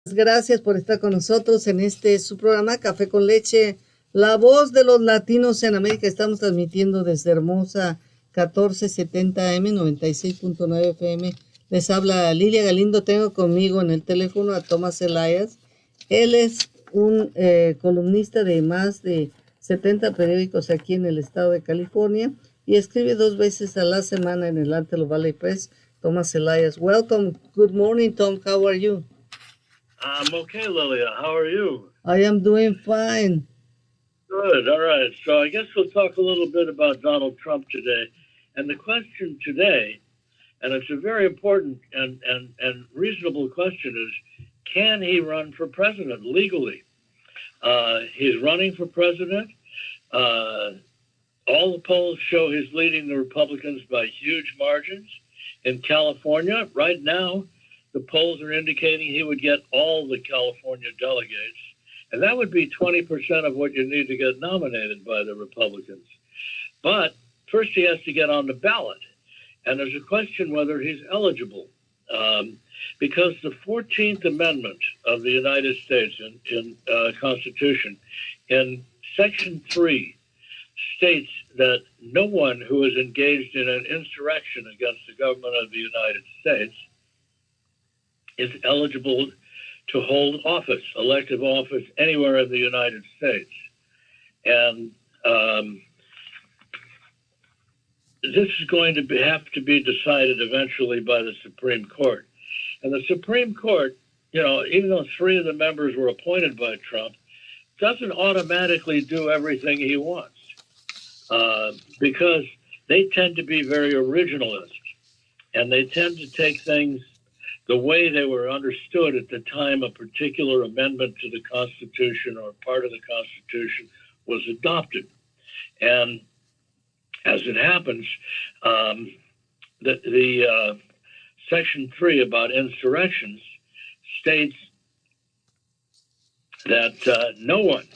Gracias por estar con nosotros en su programa Café con Leche, la voz de los latinos en América. Estamos transmitiendo desde hermosa 1470 AM 96.9 FM. Les habla Lilia Galindo. Tengo conmigo en el teléfono a Tomás Elias. Él es un columnista de más de 70 periódicos aquí en el estado de California y escribe 2 veces a la semana en el Antelope Valley Press. Tomás Elias, welcome. Good morning, Tom. How are you? I'm okay, Lilia. How are you? I am doing fine. Good. All right. So I guess we'll talk a little bit about Donald Trump today. And the question today, and it's a very important and reasonable question, is can he run for president legally? He's running for president. All the polls show he's leading the Republicans by huge margins. In California, right now, the polls are indicating he would get all the California delegates, and that would be 20% of what you need to get nominated by the Republicans. But first he has to get on the ballot, and there's a question whether he's eligible, because the 14th Amendment of the United States in Constitution, in Section 3, states that no one who is engaged in an insurrection against the government of the United States is eligible to hold office, elective office, anywhere in the United States. And this is going to have to be decided eventually by the Supreme Court. And the Supreme Court, you know, even though 3 of the members were appointed by Trump, doesn't automatically do everything he wants, because they tend to be very originalist, and they tend to take things the way they were understood at the time a particular amendment to the Constitution or part of the Constitution was adopted. And as it happens, the Section 3 about insurrections states that no one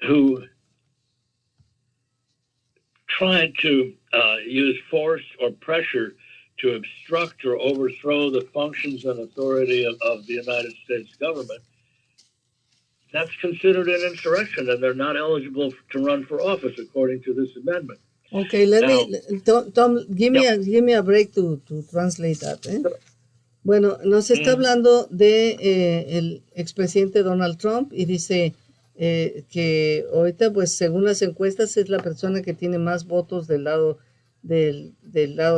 who tried to use force or pressure to obstruct or overthrow the functions and authority of the United States government, that's considered an insurrection, and they're not eligible to run for office according to this amendment. Okay, Tom, give me a break to translate that. Bueno, nos está hablando de el expresidente Donald Trump y dice que ahorita, pues, según las encuestas, es la persona que tiene más votos del lado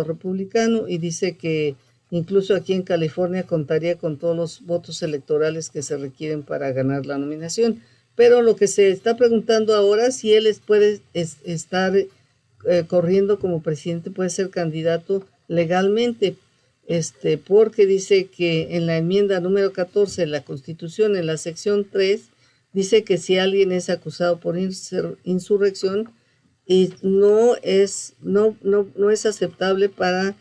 republicano, y dice que incluso aquí en California contaría con todos los votos electorales que se requieren para ganar la nominación. Pero lo que se está preguntando ahora, si él puede estar corriendo como presidente, puede ser candidato legalmente, porque dice que en la enmienda número 14 de la Constitución, en la sección 3, dice que si alguien es acusado por insurrección, y no es aceptable para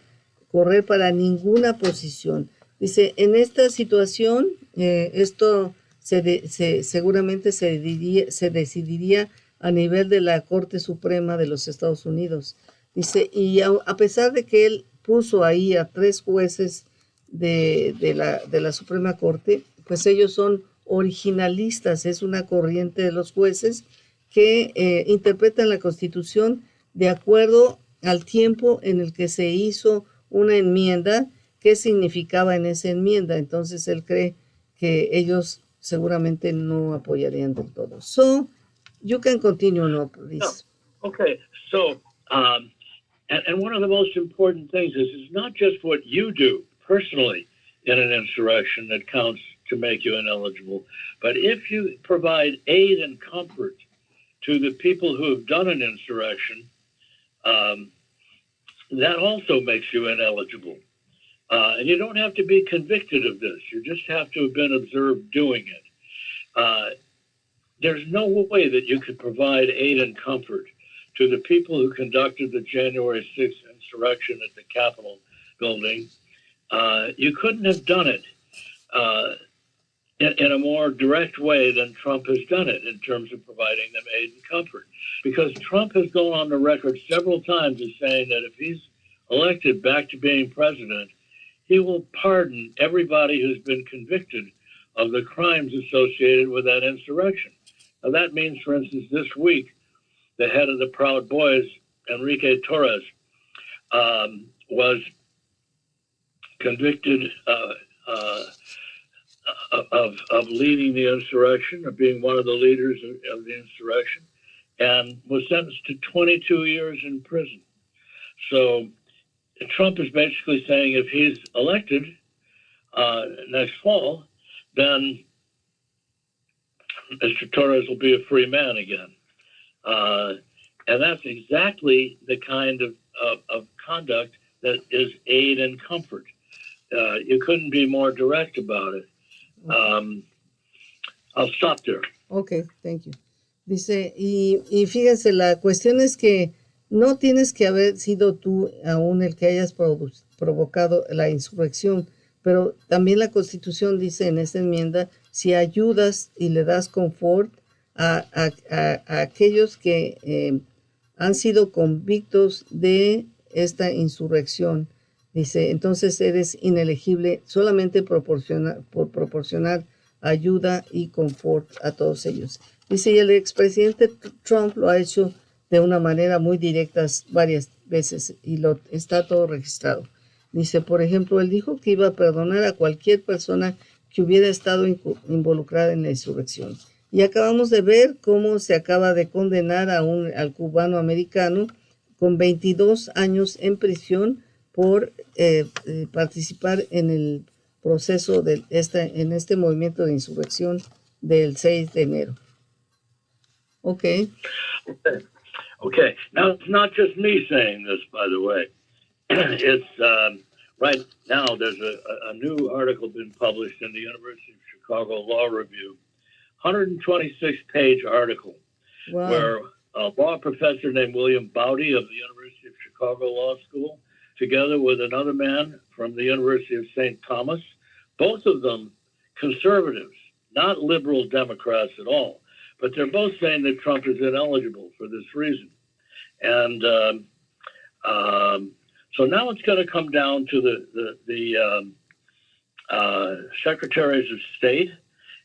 correr para ninguna posición. Dice, en esta situación, esto seguramente se decidiría a nivel de la Corte Suprema de los Estados Unidos. Dice, y a pesar de que él puso ahí a 3 jueces de la Suprema Corte, pues ellos son originalistas, es una corriente de los jueces que interpretan la Constitución de acuerdo al tiempo en el que se hizo una enmienda, qué significaba en esa enmienda. Entonces él cree que ellos seguramente no apoyarían del todo. So, you can continue, no, please. No. Okay, so, and one of the most important things is it's not just what you do personally in an insurrection that counts to make you ineligible, but if you provide aid and comfort to the people who have done an insurrection, that also makes you ineligible. And you don't have to be convicted of this. You just have to have been observed doing it. There's no way that you could provide aid and comfort to the people who conducted the January 6th insurrection at the Capitol building. You couldn't have done it in a more direct way than Trump has done it in terms of providing them aid and comfort. Because Trump has gone on the record several times as saying that if he's elected back to being president, he will pardon everybody who's been convicted of the crimes associated with that insurrection. Now, that means, for instance, this week, the head of the Proud Boys, Enrique Torres, was convicted of leading the insurrection, of being one of the leaders of the insurrection, and was sentenced to 22 years in prison. So Trump is basically saying if he's elected next fall, then Mr. Torres will be a free man again. And that's exactly the kind of conduct that is aid and comfort. You couldn't be more direct about it. I'll stop there. Ok, thank you. Dice, y fíjense, la cuestión es que no tienes que haber sido tú aún el que hayas provocado la insurrección, pero también la Constitución dice en esta enmienda, si ayudas y le das confort a aquellos que han sido convictos de esta insurrección, dice, entonces eres inelegible solamente por proporcionar ayuda y confort a todos ellos. Dice, y el expresidente Trump lo ha hecho de una manera muy directa varias veces y está todo registrado. Dice, por ejemplo, él dijo que iba a perdonar a cualquier persona que hubiera estado involucrada en la insurrección. Y acabamos de ver cómo se acaba de condenar al cubano americano con 22 años en prisión por participar en el proceso en este movimiento de insurrección del 6 de enero. Okay. Okay. Now, it's not just me saying this, by the way. It's right now, there's a new article been published in the University of Chicago Law Review, 126-page article, wow. Where a law professor named William Bowdy of the University of Chicago Law School, together with another man from the University of St. Thomas, both of them conservatives, not liberal Democrats at all, but they're both saying that Trump is ineligible for this reason. And so now it's going to come down to the secretaries of state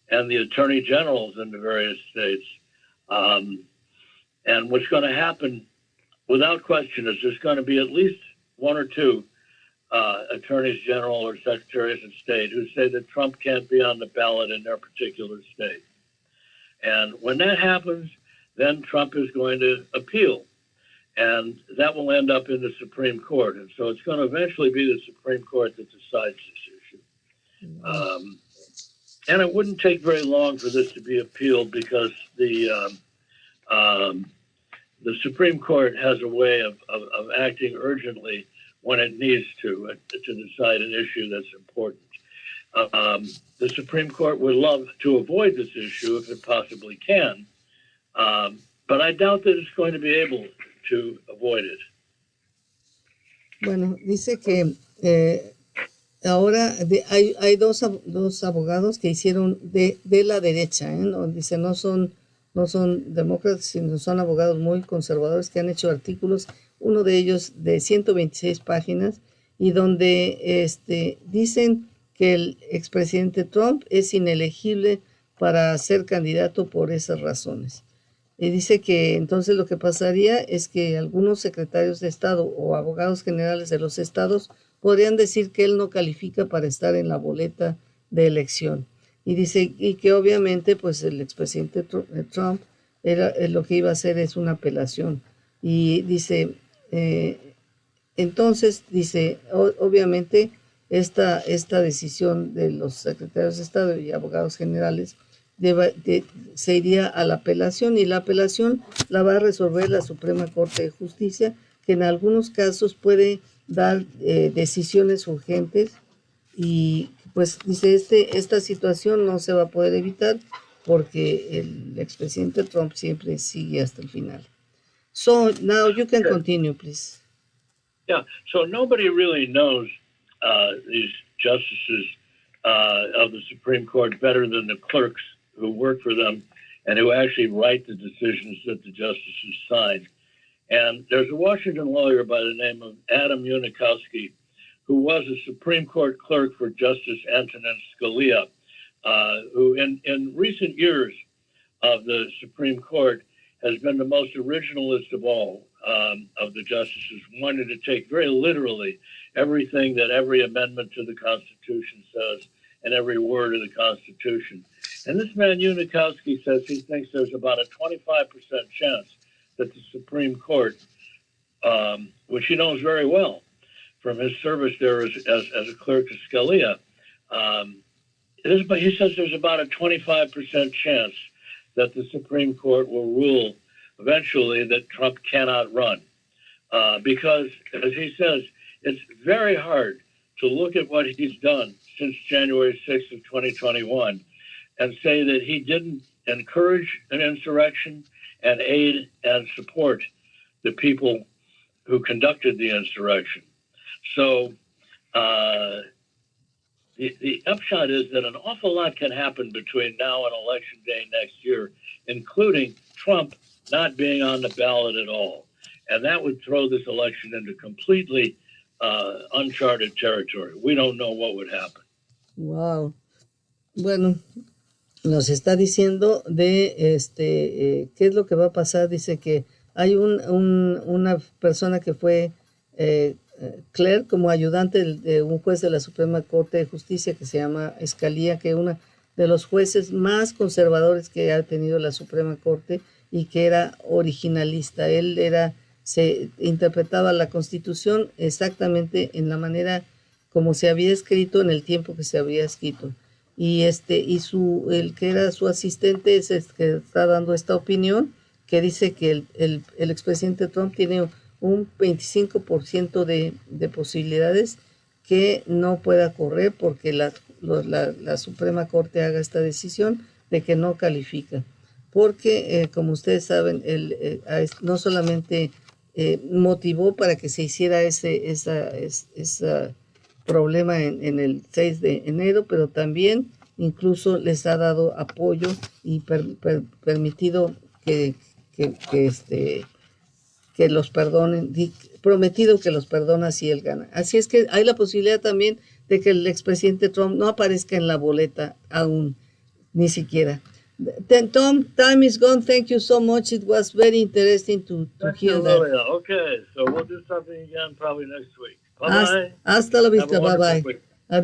and the attorney generals in the various states. And what's going to happen, without question, is there's going to be at least one or two attorneys general or secretaries of state who say that Trump can't be on the ballot in their particular state. And when that happens, then Trump is going to appeal. And that will end up in the Supreme Court. And so it's going to eventually be the Supreme Court that decides this issue. And it wouldn't take very long for this to be appealed because the Supreme Court has a way of acting urgently when it needs to decide an issue that's important. The Supreme Court would love to avoid this issue if it possibly can, but I doubt that it's going to be able to avoid it. Bueno, dice que ahora hay dos abogados que hicieron de la derecha, ¿no? Dice no son demócratas, sino son abogados muy conservadores que han hecho artículos, uno de ellos de 126 páginas, y donde dicen que el expresidente Trump es inelegible para ser candidato por esas razones. Y dice que entonces lo que pasaría es que algunos secretarios de Estado o abogados generales de los estados podrían decir que él no califica para estar en la boleta de elección. Y dice y que obviamente pues el expresidente Trump lo que iba a hacer es una apelación. Y dice, entonces dice, obviamente esta decisión de los secretarios de Estado y abogados generales se iría a la apelación, y la apelación la va a resolver la Suprema Corte de Justicia, que en algunos casos puede dar decisiones urgentes, y pues dice esta situación no se va a poder evitar porque el expresidente Trump siempre sigue hasta el final. So now you can continue, please. Yeah, so nobody really knows these justices of the Supreme Court better than the clerks who work for them and who actually write the decisions that the justices sign. And there's a Washington lawyer by the name of Adam Unikowski who was a Supreme Court clerk for Justice Antonin Scalia, who in recent years of the Supreme Court has been the most originalist of all of the justices, wanted to take very literally everything that every amendment to the Constitution says and every word of the Constitution. And this man, Unikowski, says he thinks there's about a 25% chance that the Supreme Court, which he knows very well from his service there as a clerk to Scalia, he says there's about a 25% chance that the Supreme Court will rule eventually that Trump cannot run. Because, as he says, it's very hard to look at what he's done since January 6th of 2021 and say that he didn't encourage an insurrection and aid and support the people who conducted the insurrection. So the upshot is that an awful lot can happen between now and Election Day next year, including Trump not being on the ballot at all. And that would throw this election into completely uncharted territory. We don't know what would happen. Wow. Bueno, nos está diciendo de qué es lo que va a pasar. Dice que hay una persona que fue clerk, como ayudante de un juez de la Suprema Corte de Justicia que se llama Scalia, que es uno de los jueces más conservadores que ha tenido la Suprema Corte y que era originalista. Él se interpretaba la Constitución exactamente en la manera como se había escrito en el tiempo que se había escrito. Y el que era su asistente es el que está dando esta opinión, que dice que el expresidente Trump tiene un 25% de posibilidades que no pueda correr porque la Suprema Corte haga esta decisión de que no califica. Porque, como ustedes saben, él no solamente motivó para que se hiciera ese problema en el 6 de enero, pero también incluso les ha dado apoyo y permitido que los perdonen, prometido que los perdona si él gana. Así es que hay la posibilidad también de que el expresidente Trump no aparezca en la boleta aún, ni siquiera. Tom, time is gone. Thank you so much. It was very interesting to hear that. Okay, so we'll do something again probably next week. Bye-bye. Hasta la vista. Bye-bye.